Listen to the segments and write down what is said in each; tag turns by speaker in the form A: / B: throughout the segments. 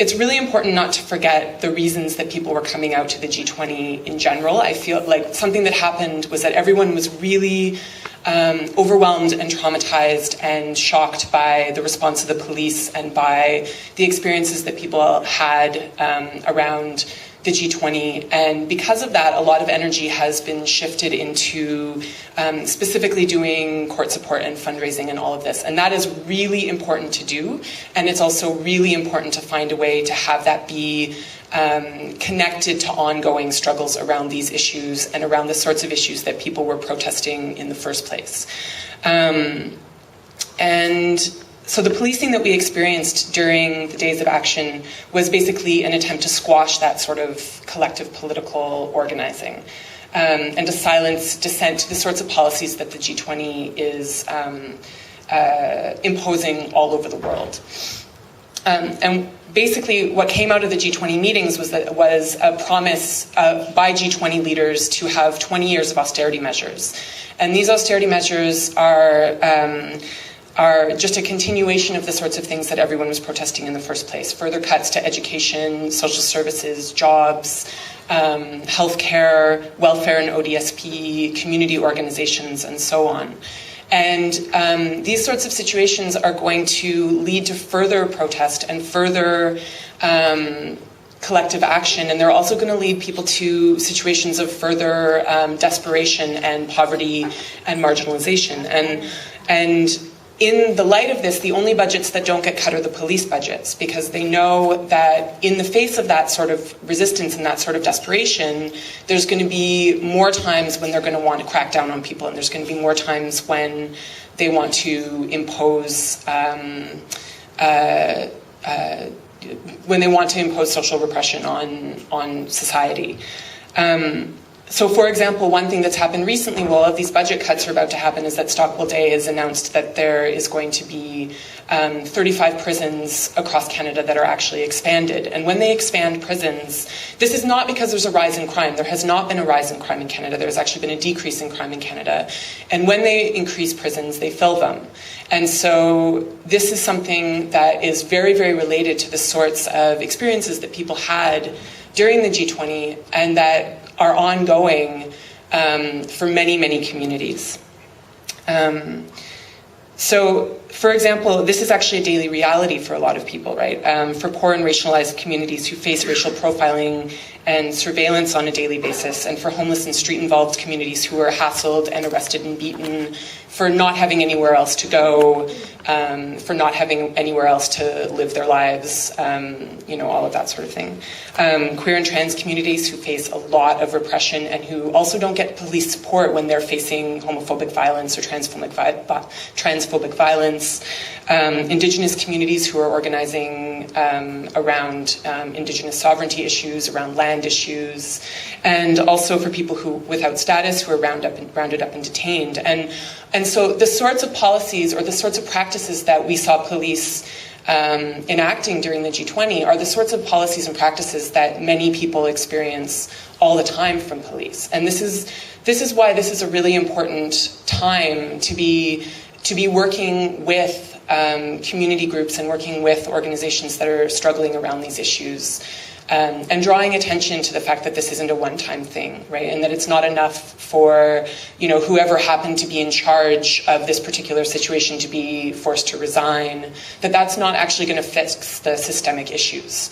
A: It's really important not to forget the reasons that people were coming out to the G20 in general. I feel like something that happened was that everyone was really overwhelmed and traumatized and shocked by the response of the police and by the experiences that people had around the G20. And because of that, a lot of energy has been shifted into specifically doing court support and fundraising and all of this. And that is really important to do. And it's also really important to find a way to have that be connected to ongoing struggles around these issues and around the sorts of issues that people were protesting in the first place. And so the policing that we experienced during the days of action was basically an attempt to squash that sort of collective political organizing and to silence dissent to the sorts of policies that the G20 is imposing all over the world. And basically what came out of the G20 meetings was a promise by G20 leaders to have 20 years of austerity measures. And these austerity measures are just a continuation of the sorts of things that everyone was protesting in the first place. Further cuts to education, social services, jobs, healthcare, welfare and ODSP, community organizations, and so on. And these sorts of situations are going to lead to further protest and further collective action, and they're also going to lead people to situations of further desperation and poverty and marginalization. And in the light of this, the only budgets that don't get cut are the police budgets, because they know that in the face of that sort of resistance and that sort of desperation, there's going to be more times when they're going to want to crack down on people, and there's going to be more times when they want to impose social repression on society. So, for example, one thing that's happened recently, while all of these budget cuts are about to happen, is that Stockwell Day has announced that there is going to be 35 prisons across Canada that are actually expanded. And when they expand prisons, this is not because there's a rise in crime. There has not been a rise in crime in Canada. There's actually been a decrease in crime in Canada. And when they increase prisons, they fill them. And so this is something that is very, very related to the sorts of experiences that people had during the G20 and that are ongoing for many, many communities. So, for example, this is actually a daily reality for a lot of people, right? For poor and racialized communities who face racial profiling and surveillance on a daily basis, and for homeless and street-involved communities who are hassled and arrested and beaten for not having anywhere else to go, for not having anywhere else to live their lives, all of that sort of thing. Queer and trans communities who face a lot of repression and who also don't get police support when they're facing homophobic violence or transphobic violence. Indigenous communities who are organizing around Indigenous sovereignty issues, around land issues, and also for people who without status who are rounded up and detained. And so the sorts of policies or the sorts of practices that we saw police enacting during the G20 are the sorts of policies and practices that many people experience all the time from police. And this is why this is a really important time to be working with community groups and working with organizations that are struggling around these issues. And drawing attention to the fact that this isn't a one-time thing, right? And that it's not enough for, whoever happened to be in charge of this particular situation to be forced to resign, that's not actually going to fix the systemic issues.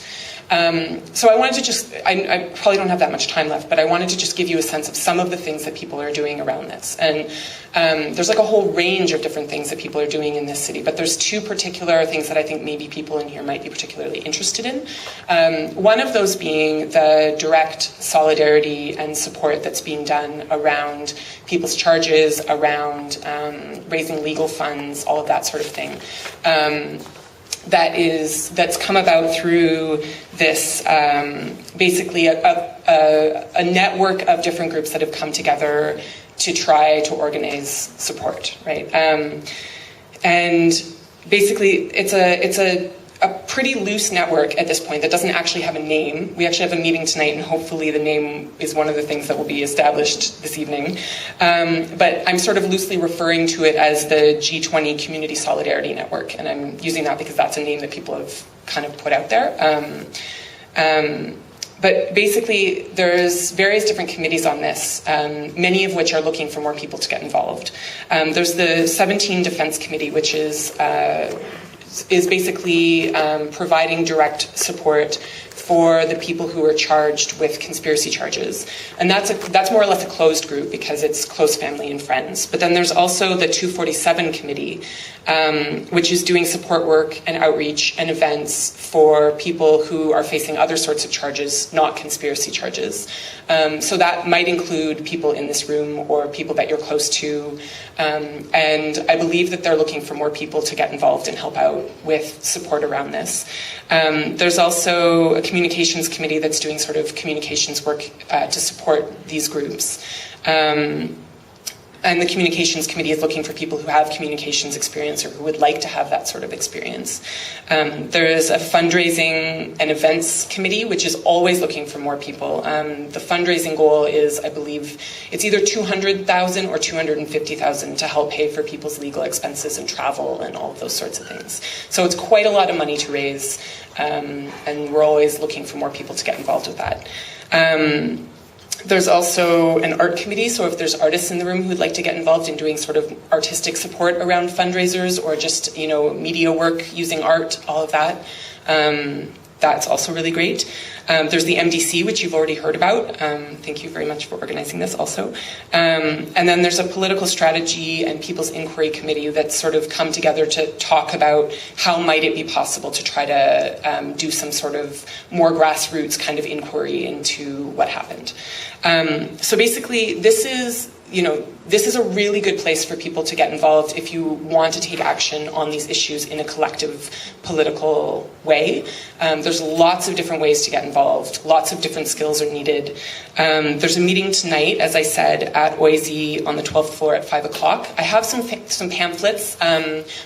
A: So I wanted to I probably don't have that much time left, but I wanted to just give you a sense of some of the things that people are doing around this. And there's like a whole range of different things that people are doing in this city, but there's two particular things that I think maybe people in here might be particularly interested in. One of those being the direct solidarity and support that's being done around people's charges, around raising legal funds, all of that sort of thing. That's come about through this basically a network of different groups that have come together to try to organize support, right? And basically, it's a pretty loose network at this point that doesn't actually have a name. We actually have a meeting tonight, and hopefully the name is one of the things that will be established this evening. But I'm sort of loosely referring to it as the G20 Community Solidarity Network, and I'm using that because that's a name that people have kind of put out there. But basically, there's various different committees on this, many of which are looking for more people to get involved. There's the 17 Defense Committee, which is basically providing direct support for the people who are charged with conspiracy charges. And that's more or less a closed group because it's close family and friends. But then there's also the 247 Committee, which is doing support work and outreach and events for people who are facing other sorts of charges, not conspiracy charges. So that might include people in this room or people that you're close to. And I believe that they're looking for more people to get involved and help out with support around this. There's also a communications committee that's doing sort of communications work to support these groups. And the communications committee is looking for people who have communications experience or who would like to have that sort of experience. There is a fundraising and events committee, which is always looking for more people. The fundraising goal is, I believe, it's either 200,000 or 250,000 to help pay for people's legal expenses and travel and all of those sorts of things. So it's quite a lot of money to raise, and we're always looking for more people to get involved with that. There's also an art committee, so if there's artists in the room who'd like to get involved in doing sort of artistic support around fundraisers or just, media work using art, all of that, that's also really great. There's the MDC, which you've already heard about. Thank you very much for organizing this also. And then there's a political strategy and people's inquiry committee that's sort of come together to talk about how might it be possible to try to do some sort of more grassroots kind of inquiry into what happened. So basically, this is a really good place for people to get involved if you want to take action on these issues in a collective political way. There's lots of different ways to get involved. Lots of different skills are needed. There's a meeting tonight, as I said, at OIZ on the 12th floor at 5 o'clock. I have some pamphlets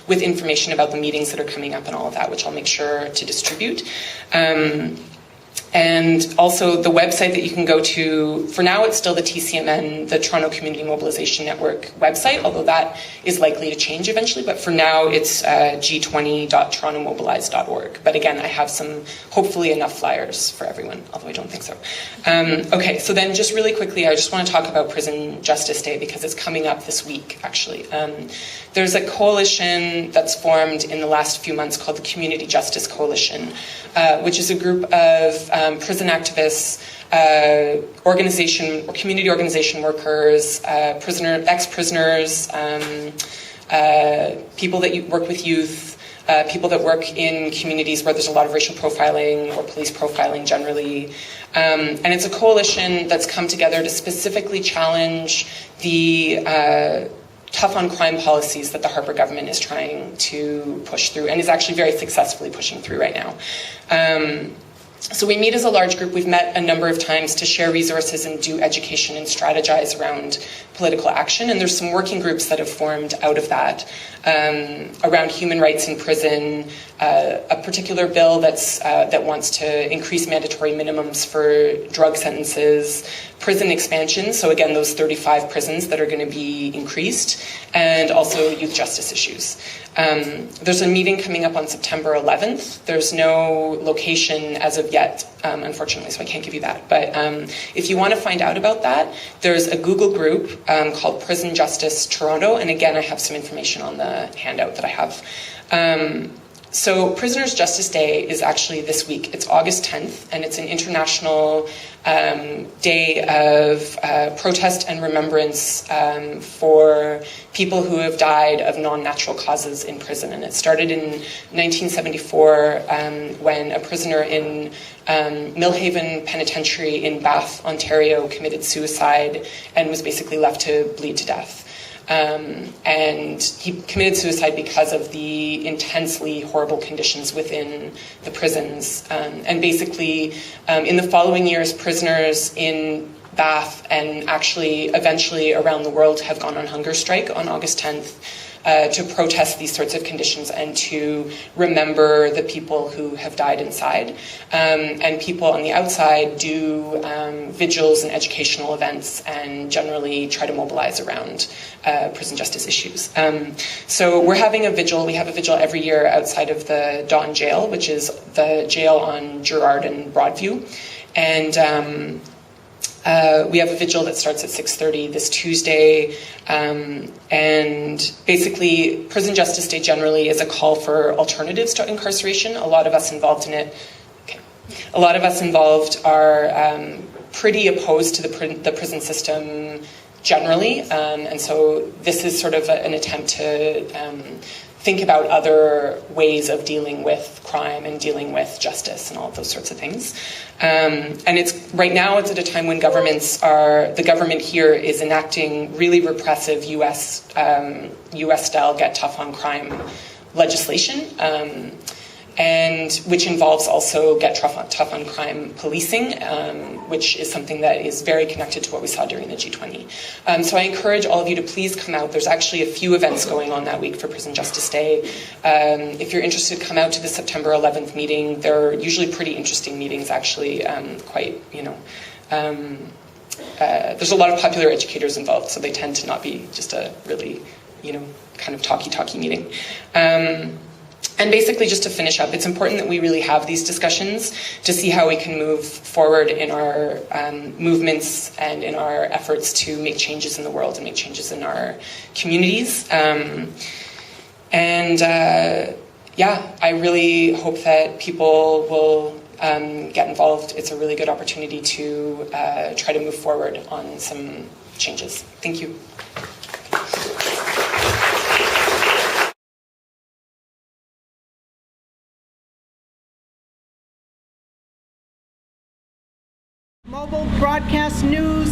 A: with information about the meetings that are coming up and all of that, which I'll make sure to distribute. And also the website that you can go to, for now it's still the TCMN, the Toronto Community Mobilization Network website, although that is likely to change eventually, but for now it's g20.torontomobilize.org. But again, I have hopefully enough flyers for everyone, although I don't think so. Okay, so then just really quickly, I just want to talk about Prison Justice Day because it's coming up this week, actually. There's a coalition that's formed in the last few months called the Community Justice Coalition, which is a group of prison activists, community organization workers, ex-prisoners, people that work with youth, people that work in communities where there's a lot of racial profiling or police profiling generally. And it's a coalition that's come together to specifically challenge the tough on crime policies that the Harper government is trying to push through and is actually very successfully pushing through right now. So we meet as a large group. We've met a number of times to share resources and do education and strategize around political action. And there's some working groups that have formed out of that around human rights in prison, a particular bill that wants to increase mandatory minimums for drug sentences, prison expansion, so again, those 35 prisons that are going to be increased, and also youth justice issues. There's a meeting coming up on September 11th. There's no location as of yet, unfortunately, so I can't give you that. But if you want to find out about that, there's a Google group called Prison Justice Toronto, and again, I have some information on the handout that I have. So Prisoners' Justice Day is actually this week. It's August 10th, and it's an international day of protest and remembrance for people who have died of non-natural causes in prison. And it started in 1974 when a prisoner in Millhaven Penitentiary in Bath, Ontario, committed suicide and was basically left to bleed to death. And he committed suicide because of the intensely horrible conditions within the prisons. And basically, in the following years, prisoners in Bath and actually eventually around the world have gone on hunger strike on August 10th. to protest these sorts of conditions and to remember the people who have died inside. And people on the outside do vigils and educational events and generally try to mobilize around prison justice issues. So we're having a vigil. We have a vigil every year outside of the Dawn Jail, which is the jail on Gerrard and Broadview. And we have a vigil that starts at 6:30 this Tuesday, and basically Prison Justice Day generally is a call for alternatives to incarceration. A lot of us involved in it, a lot of us involved are pretty opposed to the prison system generally, and so this is sort of an attempt to think about other ways of dealing with crime and dealing with justice and all of those sorts of things. And right now it's at a time when the government here is enacting really repressive US style get tough on crime legislation, and which involves also get tough on crime policing, which is something that is very connected to what we saw during the G20. So I encourage all of you to please come out. There's actually a few events going on that week for Prison Justice Day. If you're interested, come out to the September 11th meeting. They're usually pretty interesting meetings, actually, there's a lot of popular educators involved, so they tend to not be just a really, kind of talky meeting. And basically, just to finish up, it's important that we really have these discussions to see how we can move forward in our movements and in our efforts to make changes in the world and make changes in our communities. I really hope that people will get involved. It's a really good opportunity to try to move forward on some changes. Thank you.
B: Mobile broadcast news